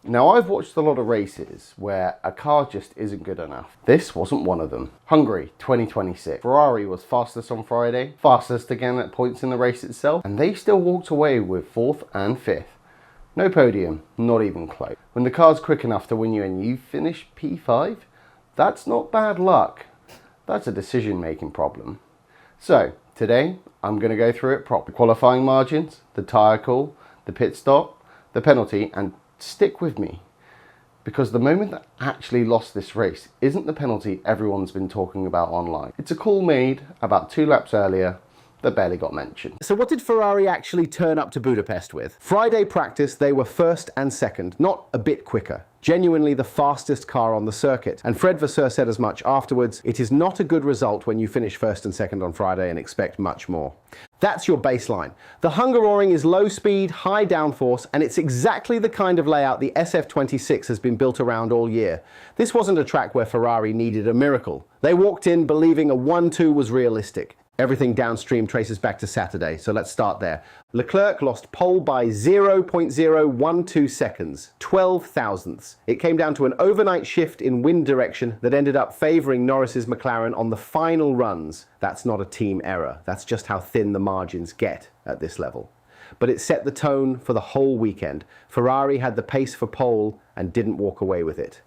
Now, I've watched a lot of races where a car just isn't good enough. This wasn't one of them. Hungary 2026. Ferrari was fastest on Friday, fastest again at points in the race itself, and they still walked away with 4th and 5th. No podium, not even close. When the car's quick enough to win you and you finish P5, that's not bad luck. That's a decision-making problem. So, today, I'm going to go through it properly. Qualifying margins, the tyre call, the pit stop, the penalty, and stick with me, because the moment that actually lost this race isn't the penalty everyone's been talking about online. It's a call made about 2 laps earlier that barely got mentioned. So what did Ferrari actually turn up to Budapest with? Friday practice, they were 1st and 2nd, not a bit quicker. Genuinely the fastest car on the circuit. And Fred Vasseur said as much afterwards, it is not a good result when you finish 1st and 2nd on Friday and expect much more. That's your baseline. The Hungaroring is low speed, high downforce, and it's exactly the kind of layout the SF26 has been built around all year. This wasn't a track where Ferrari needed a miracle. They walked in believing a 1-2 was realistic. Everything downstream traces back to Saturday, so let's start there. Leclerc lost pole by 0.012 seconds, 12 thousandths. It came down to an overnight shift in wind direction that ended up favouring Norris's McLaren on the final runs. That's not a team error, that's just how thin the margins get at this level. But it set the tone for the whole weekend. Ferrari had the pace for pole and didn't walk away with it.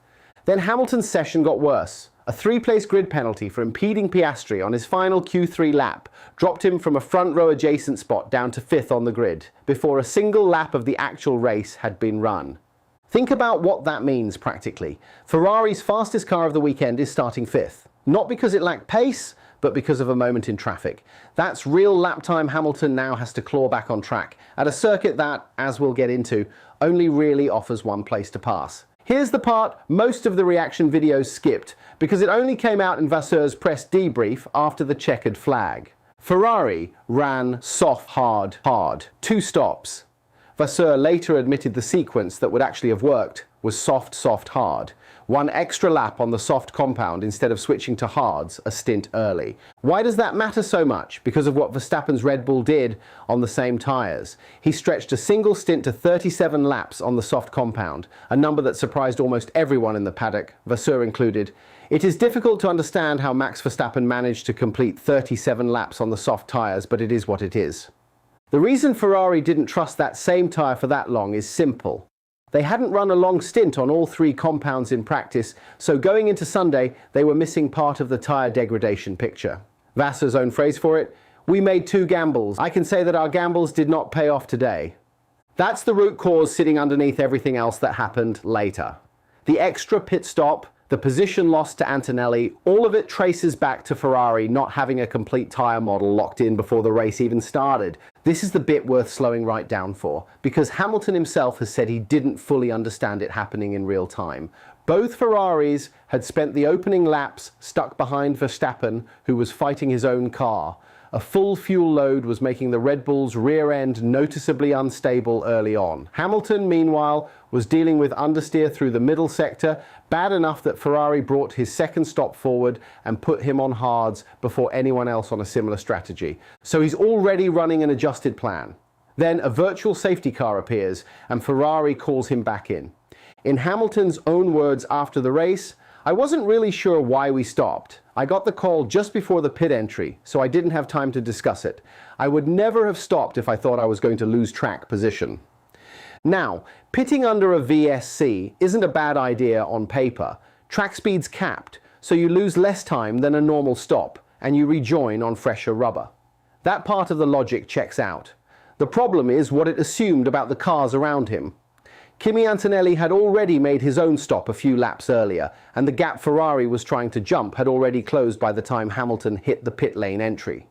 Then Hamilton's session got worse. A 3-place grid penalty for impeding Piastri on his final Q3 lap dropped him from a front row adjacent spot down to 5th on the grid, before a single lap of the actual race had been run. Think about what that means practically. Ferrari's fastest car of the weekend is starting 5th. Not because it lacked pace, but because of a moment in traffic. That's real lap time Hamilton now has to claw back on track, at a circuit that, as we'll get into, only really offers one place to pass. Here's the part most of the reaction videos skipped, because it only came out in Vasseur's press debrief after the checkered flag. Ferrari ran soft, hard, hard. 2 stops. Vasseur later admitted the sequence that would actually have worked was soft, soft, hard. 1 extra lap on the soft compound instead of switching to hards a stint early. Why does that matter so much? Because of what Verstappen's Red Bull did on the same tyres. He stretched a single stint to 37 laps on the soft compound, a number that surprised almost everyone in the paddock, Vasseur included. It is difficult to understand how Max Verstappen managed to complete 37 laps on the soft tyres, but it is what it is. The reason Ferrari didn't trust that same tyre for that long is simple. They hadn't run a long stint on all 3 compounds in practice, so going into Sunday, they were missing part of the tyre degradation picture. Vasseur's own phrase for it, "We made 2 gambles. I can say that our gambles did not pay off today." That's the root cause sitting underneath everything else that happened later. The extra pit stop, the position lost to Antonelli, all of it traces back to Ferrari not having a complete tyre model locked in before the race even started. This is the bit worth slowing right down for, because Hamilton himself has said he didn't fully understand it happening in real time. Both Ferraris had spent the opening laps stuck behind Verstappen, who was fighting his own car. A full fuel load was making the Red Bull's rear end noticeably unstable early on. Hamilton, meanwhile, was dealing with understeer through the middle sector, bad enough that Ferrari brought his second stop forward and put him on hards before anyone else on a similar strategy. So he's already running an adjusted plan. Then a virtual safety car appears and Ferrari calls him back in. In Hamilton's own words after the race, "I wasn't really sure why we stopped. I got the call just before the pit entry, so I didn't have time to discuss it. I would never have stopped if I thought I was going to lose track position." Now, pitting under a VSC isn't a bad idea on paper. Track speed's capped, so you lose less time than a normal stop, and you rejoin on fresher rubber. That part of the logic checks out. The problem is what it assumed about the cars around him. Kimi Antonelli had already made his own stop a few laps earlier, and the gap Ferrari was trying to jump had already closed by the time Hamilton hit the pit lane entry.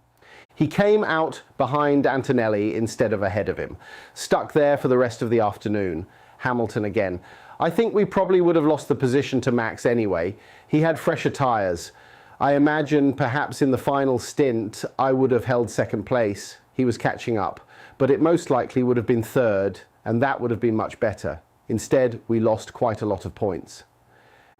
He came out behind Antonelli instead of ahead of him, stuck there for the rest of the afternoon. Hamilton again. "I think we probably would have lost the position to Max anyway. He had fresher tyres. I imagine perhaps in the final stint I would have held second place. He was catching up, but it most likely would have been third, and that would have been much better. Instead, we lost quite a lot of points."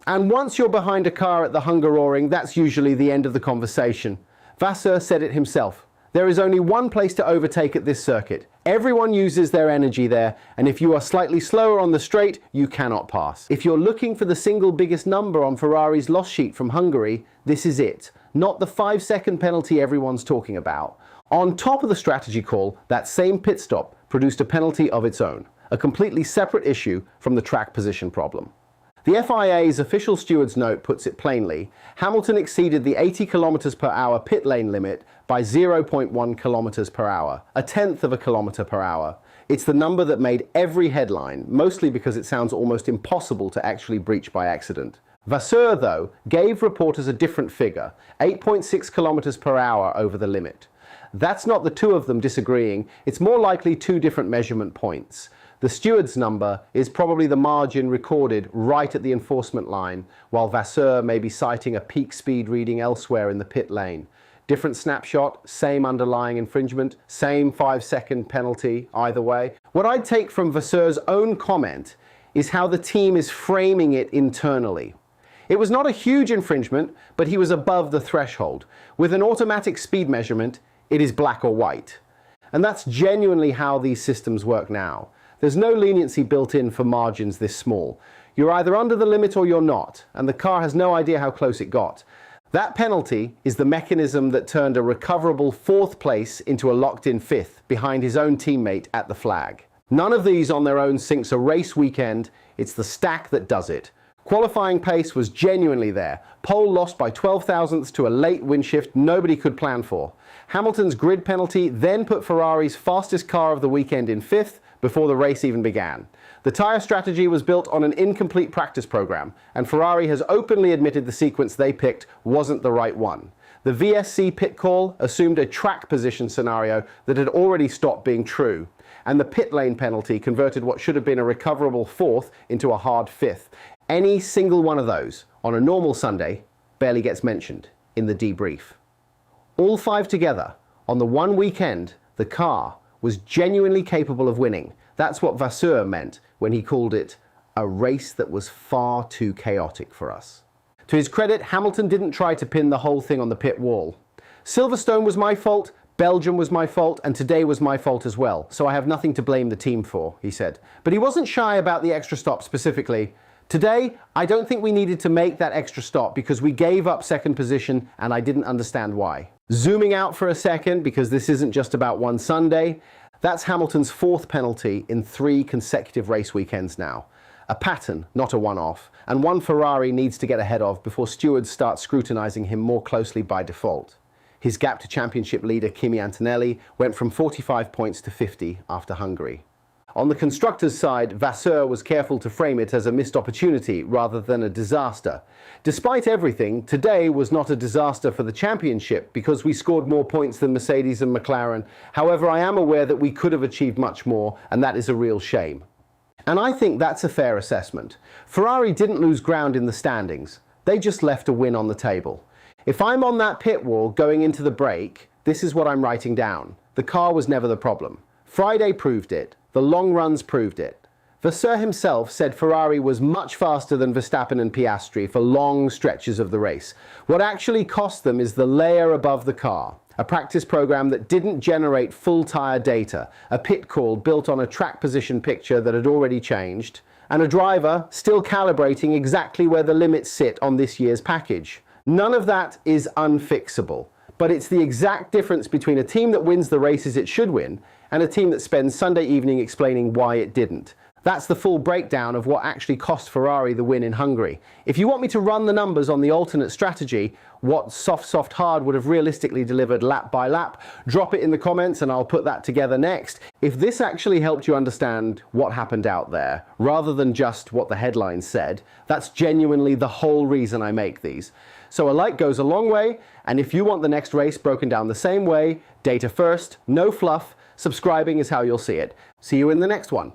And once you're behind a car at the Hungaroring, that's usually the end of the conversation. Vasseur said it himself. There is only one place to overtake at this circuit. Everyone uses their energy there, and if you are slightly slower on the straight, you cannot pass. If you're looking for the single biggest number on Ferrari's loss sheet from Hungary, this is it. Not the 5-second penalty everyone's talking about. On top of the strategy call, that same pit stop produced a penalty of its own, a completely separate issue from the track position problem. The FIA's official steward's note puts it plainly: Hamilton exceeded the 80 km/h pit lane limit by 0.1 km/h, a tenth of a kilometre per hour. It's the number that made every headline, mostly because it sounds almost impossible to actually breach by accident. Vasseur, though, gave reporters a different figure, 8.6 km/h over the limit. That's not the two of them disagreeing, it's more likely two different measurement points. The steward's number is probably the margin recorded right at the enforcement line, while Vasseur may be citing a peak speed reading elsewhere in the pit lane. Different snapshot, same underlying infringement, same 5-second penalty, either way. What I'd take from Vasseur's own comment is how the team is framing it internally. It was not a huge infringement, but he was above the threshold. With an automatic speed measurement, it is black or white. And that's genuinely how these systems work now. There's no leniency built in for margins this small. You're either under the limit or you're not, and the car has no idea how close it got. That penalty is the mechanism that turned a recoverable 4th place into a locked-in 5th behind his own teammate at the flag. None of these on their own sinks a race weekend, it's the stack that does it. Qualifying pace was genuinely there. Pole lost by 12 thousandths to a late wind shift nobody could plan for. Hamilton's grid penalty then put Ferrari's fastest car of the weekend in 5th before the race even began. The tyre strategy was built on an incomplete practice program, and Ferrari has openly admitted the sequence they picked wasn't the right one. The VSC pit call assumed a track position scenario that had already stopped being true, and the pit lane penalty converted what should have been a recoverable 4th into a hard 5th. Any single one of those, on a normal Sunday, barely gets mentioned in the debrief. All 5 together, on the one weekend, the car was genuinely capable of winning. That's what Vasseur meant when he called it a race that was far too chaotic for us. To his credit, Hamilton didn't try to pin the whole thing on the pit wall. Silverstone was my fault, Belgium was my fault, and today was my fault as well, so I have nothing to blame the team for, he said. But he wasn't shy about the extra stop specifically. Today, I don't think we needed to make that extra stop because we gave up second position and I didn't understand why. Zooming out for a second, because this isn't just about one Sunday, that's Hamilton's 4th penalty in 3 consecutive race weekends now. A pattern, not a one-off, and one Ferrari needs to get ahead of before stewards start scrutinizing him more closely by default. His gap to championship leader Kimi Antonelli went from 45 points to 50 after Hungary. On the constructors' side, Vasseur was careful to frame it as a missed opportunity rather than a disaster. Despite everything, today was not a disaster for the championship because we scored more points than Mercedes and McLaren. However, I am aware that we could have achieved much more, and that is a real shame. And I think that's a fair assessment. Ferrari didn't lose ground in the standings. They just left a win on the table. If I'm on that pit wall going into the break, this is what I'm writing down. The car was never the problem. Friday proved it. The long runs proved it. Vasseur himself said Ferrari was much faster than Verstappen and Piastri for long stretches of the race. What actually cost them is the layer above the car, a practice program that didn't generate full tyre data, a pit call built on a track position picture that had already changed, and a driver still calibrating exactly where the limits sit on this year's package. None of that is unfixable, but it's the exact difference between a team that wins the races it should win and a team that spends Sunday evening explaining why it didn't. That's the full breakdown of what actually cost Ferrari the win in Hungary. If you want me to run the numbers on the alternate strategy, what soft, hard would have realistically delivered lap by lap, drop it in the comments and I'll put that together next. If this actually helped you understand what happened out there, rather than just what the headlines said, that's genuinely the whole reason I make these. So a like goes a long way, and if you want the next race broken down the same way, data first, no fluff, subscribing is how you'll see it. See you in the next one.